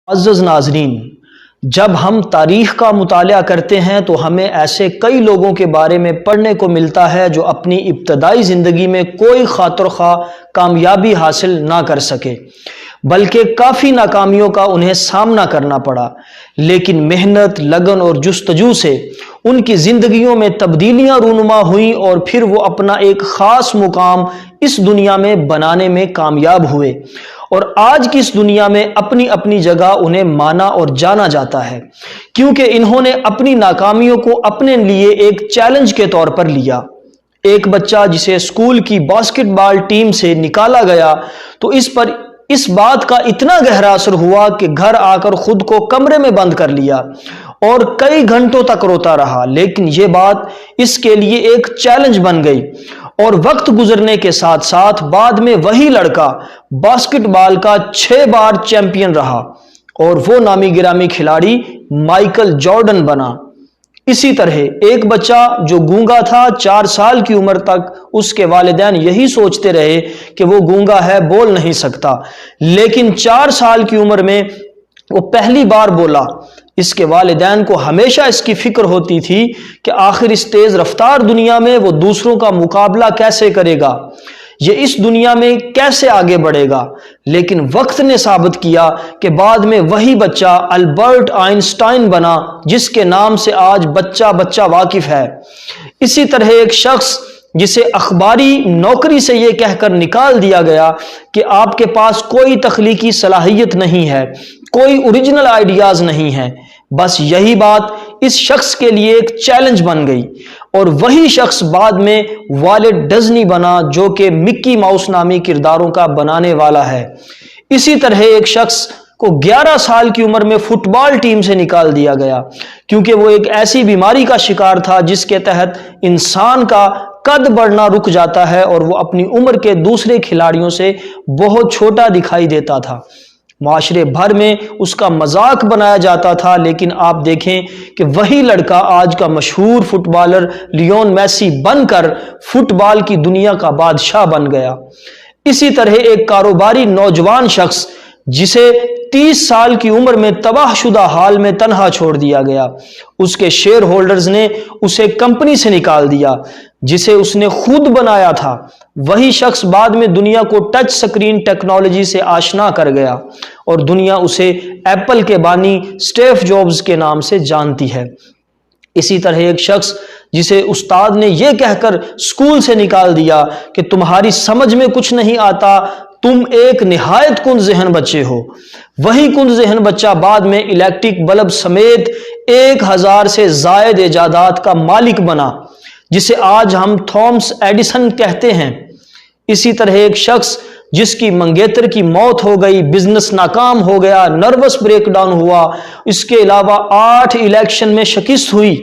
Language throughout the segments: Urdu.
معزز ناظرین، جب ہم تاریخ کا مطالعہ کرتے ہیں تو ہمیں ایسے کئی لوگوں کے بارے میں پڑھنے کو ملتا ہے جو اپنی ابتدائی زندگی میں کوئی خاطر خواہ کامیابی حاصل نہ کر سکے، بلکہ کافی ناکامیوں کا انہیں سامنا کرنا پڑا، لیکن محنت، لگن اور جستجو سے ان کی زندگیوں میں تبدیلیاں رونما ہوئیں اور پھر وہ اپنا ایک خاص مقام اس دنیا میں بنانے میں کامیاب ہوئے، اور آج کی اس دنیا میں اپنی اپنی جگہ انہیں مانا اور جانا جاتا ہے، کیونکہ انہوں نے اپنی ناکامیوں کو اپنے لیے ایک چیلنج کے طور پر لیا۔ ایک بچہ جسے اسکول کی باسکٹ بال ٹیم سے نکالا گیا تو اس پر اس بات کا اتنا گہرا اثر ہوا کہ گھر آ کر خود کو کمرے میں بند کر لیا اور کئی گھنٹوں تک روتا رہا، لیکن یہ بات اس کے لیے ایک چیلنج بن گئی، اور وقت گزرنے کے ساتھ ساتھ بعد میں وہی لڑکا باسکٹ بال کا 6 بار چیمپئن رہا اور وہ نامی گرامی کھلاڑی مائیکل جارڈن بنا۔ اسی طرح ایک بچہ جو گونگا تھا، 4 سال کی عمر تک اس کے والدین یہی سوچتے رہے کہ وہ گونگا ہے، بول نہیں سکتا، لیکن 4 سال کی عمر میں وہ پہلی بار بولا۔ اس کے والدین کو ہمیشہ اس کی فکر ہوتی تھی کہ آخر اس تیز رفتار دنیا میں وہ دوسروں کا مقابلہ کیسے کرے گا، یہ اس دنیا میں کیسے آگے بڑھے گا، لیکن وقت نے ثابت کیا کہ بعد میں وہی بچہ البرٹ آئنسٹائن بنا، جس کے نام سے آج بچہ بچہ واقف ہے۔ اسی طرح ایک شخص جسے اخباری نوکری سے یہ کہہ کر نکال دیا گیا کہ آپ کے پاس کوئی تخلیقی صلاحیت نہیں ہے، کوئی اوریجنل آئیڈیاز نہیں ہیں، بس یہی بات اس شخص کے لیے ایک چیلنج بن گئی، اور وہی شخص بعد میں والٹ ڈزنی بنا، جو کہ مکی ماؤس نامی کرداروں کا بنانے والا ہے۔ اسی طرح ایک شخص کو 11 سال کی عمر میں فٹ بال ٹیم سے نکال دیا گیا، کیونکہ وہ ایک ایسی بیماری کا شکار تھا جس کے تحت انسان کا قد بڑھنا رک جاتا ہے اور وہ اپنی عمر کے دوسرے کھلاڑیوں سے بہت چھوٹا دکھائی دیتا تھا۔ معاشرے بھر میں اس کا مذاق بنایا جاتا تھا، لیکن آپ دیکھیں کہ وہی لڑکا آج کا مشہور فٹ بالر لیون میسی بن کر فٹ بال کی دنیا کا بادشاہ بن گیا۔ اسی طرح ایک کاروباری نوجوان شخص جسے 30 سال کی عمر میں تباہ شدہ حال میں تنہا چھوڑ دیا گیا، اس کے شیئر ہولڈرز نے اسے کمپنی سے نکال دیا جسے اس نے خود بنایا تھا۔ وہی شخص بعد میں دنیا کو ٹچ سکرین ٹیکنالوجی سے آشنا کر گیا اور دنیا اسے ایپل کے بانی اسٹیو جابز کے نام سے جانتی ہے۔ اسی طرح ایک شخص جسے استاد نے یہ کہہ کر اسکول سے نکال دیا کہ تمہاری سمجھ میں کچھ نہیں آتا، تم ایک نہایت کند ذہن بچے ہو، وہی کند ذہن بچہ بعد میں الیکٹرک بلب سمیت 1000 سے زائد ایجادات کا مالک بنا، جسے آج ہم تھامس ایڈیسن کہتے ہیں۔ اسی طرح ایک شخص جس کی منگیتر کی موت ہو گئی، بزنس ناکام ہو گیا، نروس بریک ڈاؤن ہوا، اس کے علاوہ 8 الیکشن میں شکست ہوئی،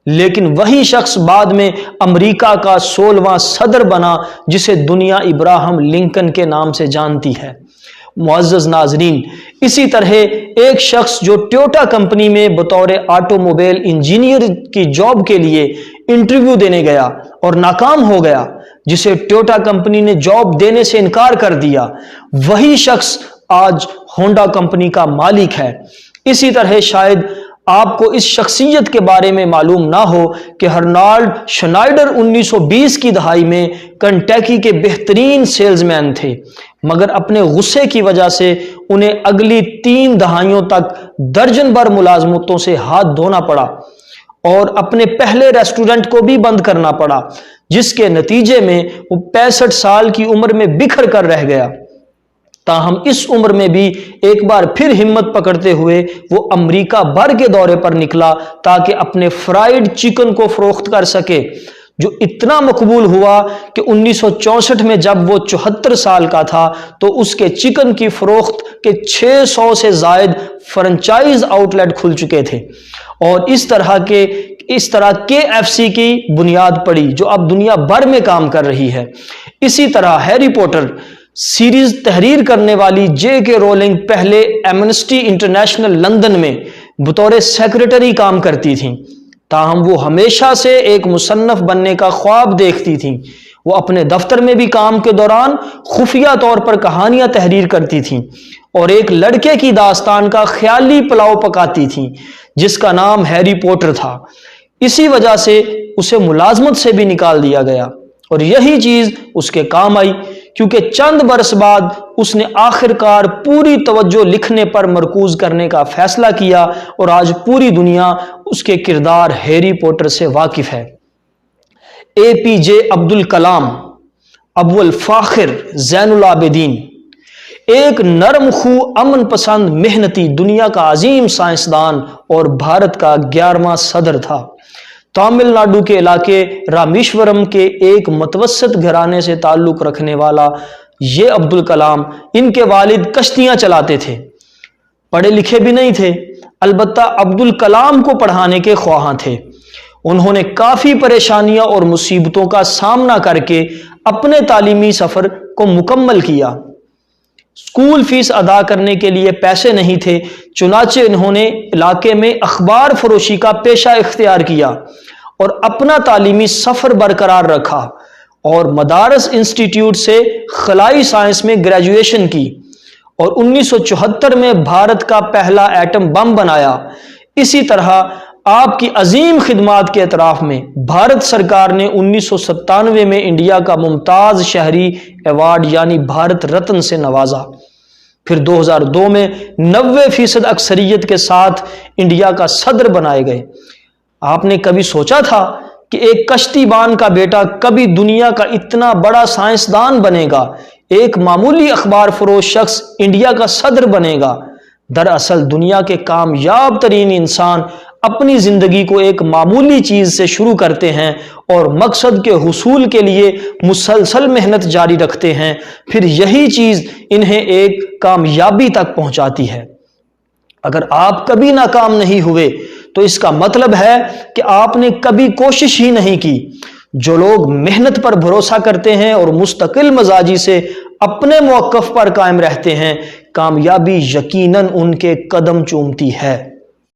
لیکن وہی شخص بعد میں امریکہ کا 16واں صدر بنا، جسے دنیا ابراہم لنکن کے نام سے جانتی ہے۔ معزز ناظرین، اسی طرح ایک شخص جو ٹویوٹا کمپنی میں بطور آٹو موبائل انجینئر کی جاب کے لیے انٹرویو دینے گیا اور ناکام ہو گیا، جسے ٹویوٹا کمپنی نے جاب دینے سے انکار کر دیا، وہی شخص آج ہونڈا کمپنی کا مالک ہے۔ اسی طرح شاید آپ کو اس شخصیت کے بارے میں معلوم نہ ہو کہ ہرنالڈ شنائڈر 1920 کی دہائی میں کنٹیکی کے بہترین سیلز مین تھے، مگر اپنے غصے کی وجہ سے انہیں اگلی 3 دہائیوں تک درجن بھر ملازمتوں سے ہاتھ دھونا پڑا اور اپنے پہلے ریسٹورنٹ کو بھی بند کرنا پڑا، جس کے نتیجے میں وہ 65 سال کی عمر میں بکھر کر رہ گیا۔ تاہم اس عمر میں بھی ایک بار پھر ہمت پکڑتے ہوئے وہ امریکہ بھر کے دورے پر نکلا تاکہ اپنے فرائیڈ چکن کو فروخت کر سکے، جو اتنا مقبول ہوا کہ 1964 میں جب وہ 74 سال کا تھا تو اس کے چکن کی فروخت کے 600 سے زائد فرنچائز آؤٹ لیٹ کھل چکے تھے، اور اس طرح KFC کی بنیاد پڑی جو اب دنیا بھر میں کام کر رہی ہے۔ اسی طرح ہیری پوٹر سیریز تحریر کرنے والی JK رولنگ پہلے ایمنسٹی انٹرنیشنل لندن میں بطور سیکریٹری کام کرتی تھیں، تاہم وہ ہمیشہ سے ایک مصنف بننے کا خواب دیکھتی تھیں وہ اپنے دفتر میں بھی کام کے دوران خفیہ طور پر کہانیاں تحریر کرتی تھیں اور ایک لڑکے کی داستان کا خیالی پلاؤ پکاتی تھیں جس کا نام ہیری پوٹر تھا۔ اسی وجہ سے اسے ملازمت سے بھی نکال دیا گیا اور یہی چیز اس کے کام آئی، کیونکہ چند برس بعد اس نے آخر کار پوری توجہ لکھنے پر مرکوز کرنے کا فیصلہ کیا اور آج پوری دنیا اس کے کردار ہیری پوٹر سے واقف ہے۔ اے پی جے عبد الکلام ابو الفاخر زین العابدین ایک نرم خو، امن پسند، محنتی، دنیا کا عظیم سائنسدان اور بھارت کا 11واں صدر تھا۔ تامل ناڈو کے علاقے رامیشورم کے ایک متوسط گھرانے سے تعلق رکھنے والا یہ عبد الکلام، ان کے والد کشتیاں چلاتے تھے، پڑھے لکھے بھی نہیں تھے، البتہ عبد الکلام کو پڑھانے کے خواہاں تھے۔ انہوں نے کافی پریشانیاں اور مصیبتوں کا سامنا کر کے اپنے تعلیمی سفر کو مکمل کیا۔ اسکول فیس ادا کرنے کے لیے پیسے نہیں تھے، چنانچہ انہوں نے علاقے میں اخبار فروشی کا پیشہ اختیار کیا اور اپنا تعلیمی سفر برقرار رکھا اور مدارس انسٹیٹیوٹ سے خلائی سائنس میں گریجویشن کی اور 1974 میں بھارت کا پہلا ایٹم بم بنایا۔ اسی طرح آپ کی عظیم خدمات کے اعتراف میں بھارت سرکار نے 1997 میں انڈیا کا ممتاز شہری ایوارڈ یعنی بھارت رتن سے نوازا۔ پھر 2002 میں 90% اکثریت کے ساتھ انڈیا کا صدر بنائے گئے۔ آپ نے کبھی سوچا تھا کہ ایک کشتی بان کا بیٹا کبھی دنیا کا اتنا بڑا سائنسدان بنے گا، ایک معمولی اخبار فروش شخص انڈیا کا صدر بنے گا؟ دراصل دنیا کے کامیاب ترین انسان اپنی زندگی کو ایک معمولی چیز سے شروع کرتے ہیں اور مقصد کے حصول کے لیے مسلسل محنت جاری رکھتے ہیں، پھر یہی چیز انہیں ایک کامیابی تک پہنچاتی ہے۔ اگر آپ کبھی ناکام نہیں ہوئے تو اس کا مطلب ہے کہ آپ نے کبھی کوشش ہی نہیں کی۔ جو لوگ محنت پر بھروسہ کرتے ہیں اور مستقل مزاجی سے اپنے موقف پر قائم رہتے ہیں، کامیابی یقیناً ان کے قدم چومتی ہے۔